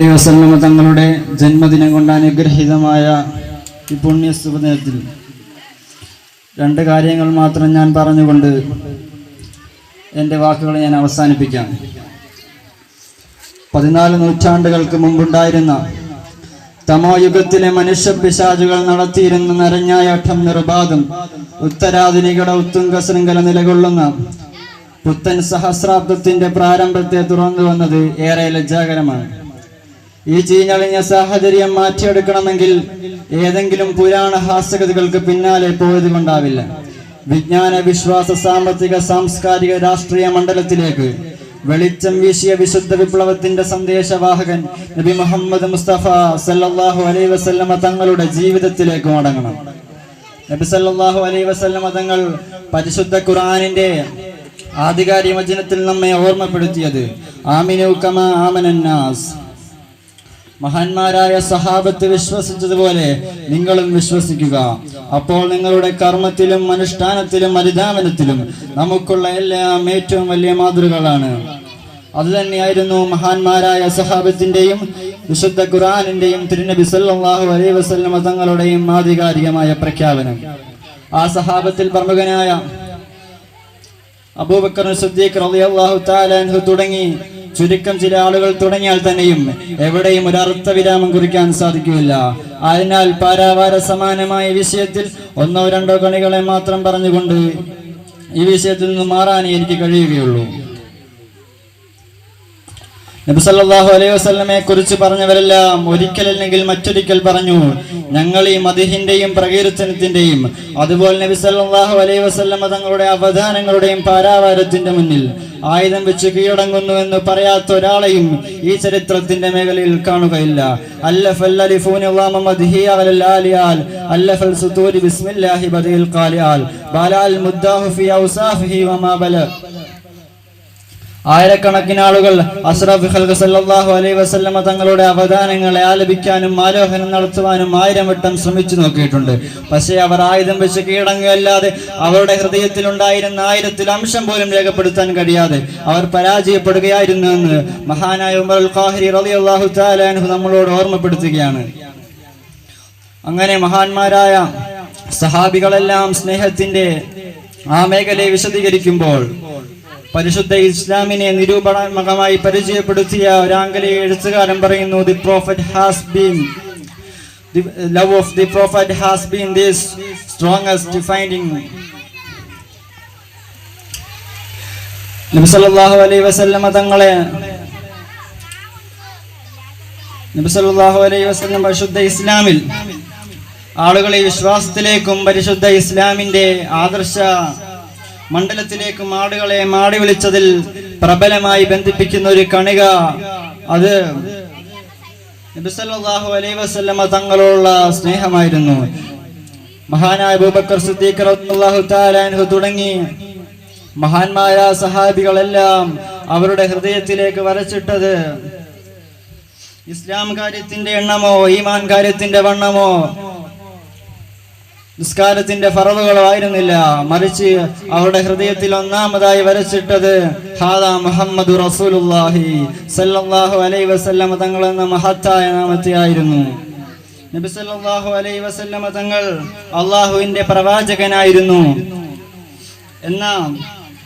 വസല്ലമ തങ്ങളുടെ ജന്മദിനം കൊണ്ട് അനുഗ്രഹീതമായ ഈ പുണ്യ സുദിനത്തിൽ രണ്ട് കാര്യങ്ങൾ മാത്രം ഞാൻ പറഞ്ഞുകൊണ്ട് എൻ്റെ വാക്കുകൾ ഞാൻ അവസാനിപ്പിക്കാം. 14 നൂറ്റാണ്ടുകൾക്ക് മുമ്പുണ്ടായിരുന്ന തമോയുഗത്തിലെ മനുഷ്യ പിശാചുകൾ നടത്തിയിരുന്ന നരഞ്ഞായാട്ടം നിർബാധം ഉത്തരാധുനികയുടെ ഉത്തുംഗ ശൃംഖല നിലകൊള്ളുന്ന പുത്തൻ സഹസ്രാബ്ദത്തിന്റെ പ്രാരംഭത്തെ തുറന്നു വന്നത് ഏറെ ലജ്ജാകരമാണ്. ഈ ചീഞ്ഞളിഞ്ഞ സാഹചര്യം മാറ്റിയെടുക്കണമെങ്കിൽ ഏതെങ്കിലും പുരാണ ഹാസ്യകഥകൾക്ക് പിന്നാലെ പോയത് കൊണ്ടാവില്ല. വിജ്ഞാന, വിശ്വാസ, സാമ്പത്തിക, സാംസ്കാരിക, രാഷ്ട്രീയ മണ്ഡലത്തിലേക്ക് വെളിച്ചം വീശിയ വിശുദ്ധ വിപ്ലവത്തിന്റെ സന്ദേശവാഹകൻ നബി മുഹമ്മദ് മുസ്തഫ സല്ലല്ലാഹു അലൈഹി വസല്ലമ തങ്ങളുടെ ജീവിതത്തിലേക്ക് മടങ്ങണം. നബി സല്ലല്ലാഹു അലൈഹി വസല്ലമ തങ്ങൾ പരിശുദ്ധ ഖുർആനിന്റെ ആധികാരിക വചനത്തിൽ നമ്മെ ഓർമ്മപ്പെടുത്തിയത് ആമിനു കമാ ആമനന്നാസ്, മഹാന്മാരായ സഹാബത്ത് വിശ്വസിച്ചതുപോലെ നിങ്ങളും വിശ്വസിക്കുക, അപ്പോൾ നിങ്ങളുടെ കർമ്മത്തിലും അനുഷ്ഠാനത്തിലും അനുധാവനത്തിലും നമുക്കുള്ള എല്ലാം ഏറ്റവും വലിയ മാതൃകകളാണ്. അതുതന്നെയായിരുന്നു മഹാന്മാരായ സഹാബത്തിന്റെയും വിശുദ്ധ ഖുർആനിന്റെയും തിരുനബി സല്ലല്ലാഹു അലൈഹി വസല്ലമ തങ്ങളുടെയും ആധികാരികമായ പ്രഖ്യാപനം. ആ സഹാബത്തിൽ പ്രമുഖനായ അബൂബക്കർ സിദ്ദീഖ് റളിയല്ലാഹു തആല അൻഹു തുടങ്ങി ചുരുക്കം ചില ആളുകൾ തുടങ്ങിയാൽ തന്നെയും എവിടെയും ഒരു അർത്ഥവിരാമം കുറിക്കാൻ സാധിക്കില്ല. അതിനാൽ പാരാവാര സമാനമായ വിഷയത്തിൽ 1-2 കണികളെ മാത്രം പറഞ്ഞുകൊണ്ട് ഈ വിഷയത്തിൽ നിന്ന് മാറാനേ എനിക്ക് കഴിയുകയുള്ളൂ. നബി സല്ലല്ലാഹു അലൈഹി വസല്ലമയെ കുറിച്ച് പറഞ്ഞവരെല്ലാം ഒരിക്കലല്ലെങ്കിൽ മറ്റൊരിക്കൽ പറഞ്ഞു, ഞങ്ങൾ ഈ മദ്ഹിന്റെയും പ്രകീർത്തനത്തിന്റെയും അതുപോലെ നബി സല്ലല്ലാഹു അലൈഹി വസല്ലമ തങ്ങളുടെ അവദാനങ്ങളുടെയും പാരാവാരത്തിന്റെ മുന്നിൽ ആയുധം വെച്ച് കീഴടങ്ങുന്നുവെന്ന് പറയാത്ത ഒരാളെയും ഈ ചരിത്രത്തിന്റെ മേഖലയിൽ കാണുകയില്ല. അല്ലഫൽ അലിഫൂനി വമ മദ്ഹി അലൽ ആലിയാൽ അല്ലഫൽ സുതൂരി ബിസ്മില്ലാഹി ബദിൽ ഖാലിയാൽ ബലാൽ മുദ്ദാഹു ഫി ഔസാഫിഹി വമാ ബല. ആയിരക്കണക്കിന് ആളുകൾ അഷ്റഫുൽ ഖൽഖ് സല്ലല്ലാഹു അലൈഹി വസല്ലമ തങ്ങളുടെ അവദാനങ്ങളെ ആലപിക്കാനും ആലോചനം നടത്തുവാനും 1000 വട്ടം ശ്രമിച്ചു നോക്കിയിട്ടുണ്ട്. പക്ഷേ അവർ ആയുധം വെച്ച് കീഴടങ്ങുകയല്ലാതെ അവരുടെ ഹൃദയത്തിൽ ഉണ്ടായിരുന്ന 1000ൽ അംശം പോലും രേഖപ്പെടുത്താൻ കഴിയാതെ അവർ പരാജയപ്പെടുകയായിരുന്നു എന്ന് മഹാനായ ഉമർ അൽ ഖാഹിരി റളിയല്ലാഹു തആല അൻഹു നമ്മളോട് ഓർമ്മപ്പെടുത്തുകയാണ്. അങ്ങനെ മഹാന്മാരായ സഹാബികളെല്ലാം സ്നേഹത്തിന്റെ ആ മേഖലയെ വിശദീകരിക്കുമ്പോൾ പരിശുദ്ധ ഇസ്ലാമിനെ നിരൂപണാത്മകമായി പരിചയപ്പെടുത്തിയ ഒരു ആംഗലേയ എഴുത്തുകാരൻ പറയുന്നു, The love of the Prophet has been this strongest defining. നബി സല്ലല്ലാഹു അലൈഹി വസല്ലമ തങ്ങളെ പരിശുദ്ധ ഇസ്ലാമിൽ ആളുകളെ വിശ്വാസത്തിലേക്കും പരിശുദ്ധ ഇസ്ലാമിന്റെ ആദർശ മണ്ഡലത്തിലേക്കും ആളുകളെ മാടി വിളിച്ചതിൽ പ്രബലമായി ബന്ധിപ്പിക്കുന്ന ഒരു കണിക അത് നബി സല്ലല്ലാഹു അലൈഹി വസല്ലമ തങ്ങളോടുള്ള സ്നേഹമായിരുന്നു. മഹാനായ അബൂബക്കർ സിദ്ദീഖ് റളിയല്ലാഹു തആല അൻഹു തുടങ്ങി മഹാന്മാരായ സഹാബികളെല്ലാം അവരുടെ ഹൃദയത്തിലേക്ക് വരച്ചിട്ടത് ഇസ്ലാം കാര്യത്തിന്റെ എണ്ണമോ ഈമാൻ കാര്യത്തിന്റെ വണ്ണമോ നിസ്കാരത്തിന്റെ ഫറളുകളോ ആയിരുന്നില്ല, മറിച്ച് അവരുടെ ഹൃദയത്തിൽ ഒന്നാമതായി വരച്ചിട്ടത് ഹാദാ മുഹമ്മദു റസൂലുള്ളാഹി സല്ലല്ലാഹു അലൈഹി വസല്ലമ തങ്ങൾ എന്ന മഹത്തായ നാമത്തെയായിരുന്നു. നബി സല്ലല്ലാഹു അലൈഹി വസല്ലമ തങ്ങൾ അള്ളാഹുവിന്റെ പ്രവാചകനായിരുന്നു എന്ന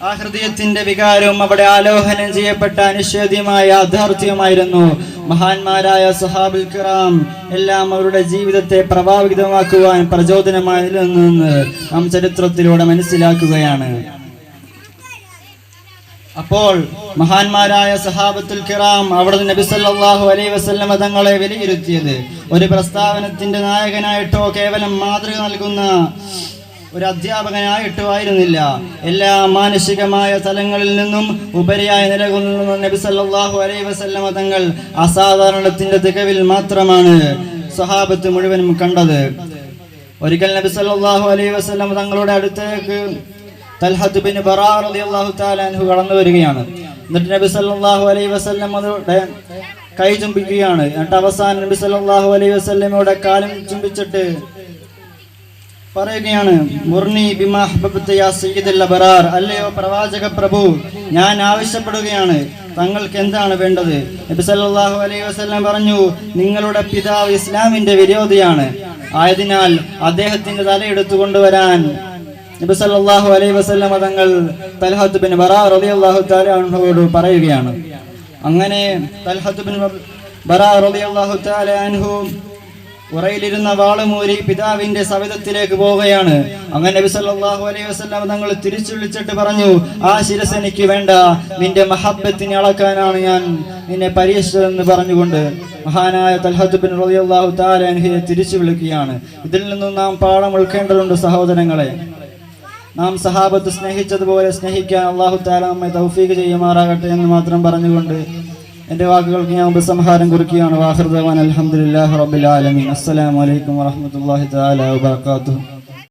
ആ ഹൃദയത്തിന്റെ വികാരവും അവിടെ ആലോഹനം ചെയ്യപ്പെട്ട അനിഷേധ്യമായ യാഥാർത്ഥ്യമായിരുന്നു. മഹാന്മാരായ സഹാബുൽ കിറാം എല്ലാം അവരുടെ ജീവിതത്തെ പ്രഭാവിതമാക്കുവാൻ പ്രചോദനമായി നിലനിന്ന് നാം ചരിത്രത്തിലൂടെ മനസ്സിലാക്കുകയാണ്. അപ്പോൾ മഹാന്മാരായ സഹാബത്തുൽ കിറാം അവിടെ നബി സല്ലല്ലാഹു അലൈഹി വസല്ലമ തങ്ങളെ വിലയിരുത്തിയത് ഒരു പ്രസ്താവനത്തിന്റെ നായകനായിട്ടോ കേവലം മാതൃക നൽകുന്ന ഒരു അധ്യാപകനായിട്ടോ ആയിരുന്നില്ല. എല്ലാ മാനസികമായ തലങ്ങളിൽ നിന്നും ഉപരിയായി നിലകൊള്ളുന്ന നബി സല്ലല്ലാഹു അലൈഹി വസല്ലമ തങ്ങൾ അസാധാരണത്തിന്റെ തികവിൽ മാത്രമാണ് സഹാബത്ത് മുഴുവനും കണ്ടത്. ഒരിക്കൽ നബി സല്ലല്ലാഹു അലൈഹി വസല്ലമ തങ്ങളുടെ അടുത്തേക്ക് തൽഹത്ത് ബിൻ ബറാ റളിയല്ലാഹു തആല അൻഹു കടന്നു വരികയാണ്. എന്നിട്ട് നബി സല്ലല്ലാഹു അലൈഹി വസല്ലമയുടെ കൈ ചുംബിക്കുകയാണ്. എന്നിട്ട് അവസാനം നബി സല്ലല്ലാഹു അലൈഹി വസല്ലമയുടെ കാലും ചുംബിച്ചിട്ട് പറയുകയാണ്, മുർനി ബിമാ ഹബ്ബത യാ സയ്യിദൽ അബ്റാർ, അല്ലയോ പ്രവാചക പ്രഭു, ഞാൻ ആവശ്യപ്പെടുകയാണ്, തങ്ങൾക്ക് എന്താണ് വേണ്ടത്? നബി സല്ലല്ലാഹു അലൈഹി വസല്ലം പറഞ്ഞു, നിങ്ങളുടെ പിതാവ് ഇസ്ലാമിന്റെ വിരോധിയാണ്, ആയതിനാൽ അദ്ദേഹത്തിന്റെ തല എടുത്തു കൊണ്ടുവരാൻ നബി സല്ലല്ലാഹു അലൈഹി വസല്ലം തങ്ങൾ തൽഹത്ത് ബിൻ ബറാ റളിയല്ലാഹു തആല അൻഹുവോട് പറയുകയാണ്. അങ്ങനെ തൽഹത്ത് ബിൻ ബറാ റളിയല്ലാഹു തആല അൻഹു ഉറയിലിരുന്ന വാളുമൂരി പിതാവിന്റെ സവിധത്തിലേക്ക് പോവുകയാണ്. അങ്ങനെ നബി സല്ലല്ലാഹു അലൈഹി വസല്ലം തങ്ങൾ തിരിച്ചു വിളിച്ചിട്ട് പറഞ്ഞു, ആ ശിരസ് എനിക്ക് വേണ്ട, നിന്റെ മഹബ്ബത്തിനെ അളക്കാനാണ് ഞാൻ നിന്നെ പരീക്ഷിച്ചതെന്ന് പറഞ്ഞുകൊണ്ട് മഹാനായ തൽഹത്ത് ബിൻ റളിയല്ലാഹു തആല അൻഹുയെ തിരിച്ചു വിളിക്കുകയാണ്. ഇതിൽ നിന്നും നാം പാഠം ഉൾക്കേണ്ടതുണ്ട് സഹോദരങ്ങളെ. നാം സഹാബത്ത് സ്നേഹിച്ചതുപോലെ സ്നേഹിക്കാൻ അല്ലാഹു തആല നമ്മെ തൗഫീഖ് ചെയ്യുമാറാകട്ടെ എന്ന് മാത്രം പറഞ്ഞുകൊണ്ട് എൻ്റെ വാക്കുകൾക്ക് ഞാൻ ഉപസംഹാരം കുറിക്കുകയാണ്. വാഖിറു ദഅവാന അൽഹംദുലില്ലാഹി റബ്ബിൽ ആലമീൻ. അസ്സലാമു അലൈക്കും വറഹ്മത്തുള്ളാഹി തആല വബറകാതുഹു.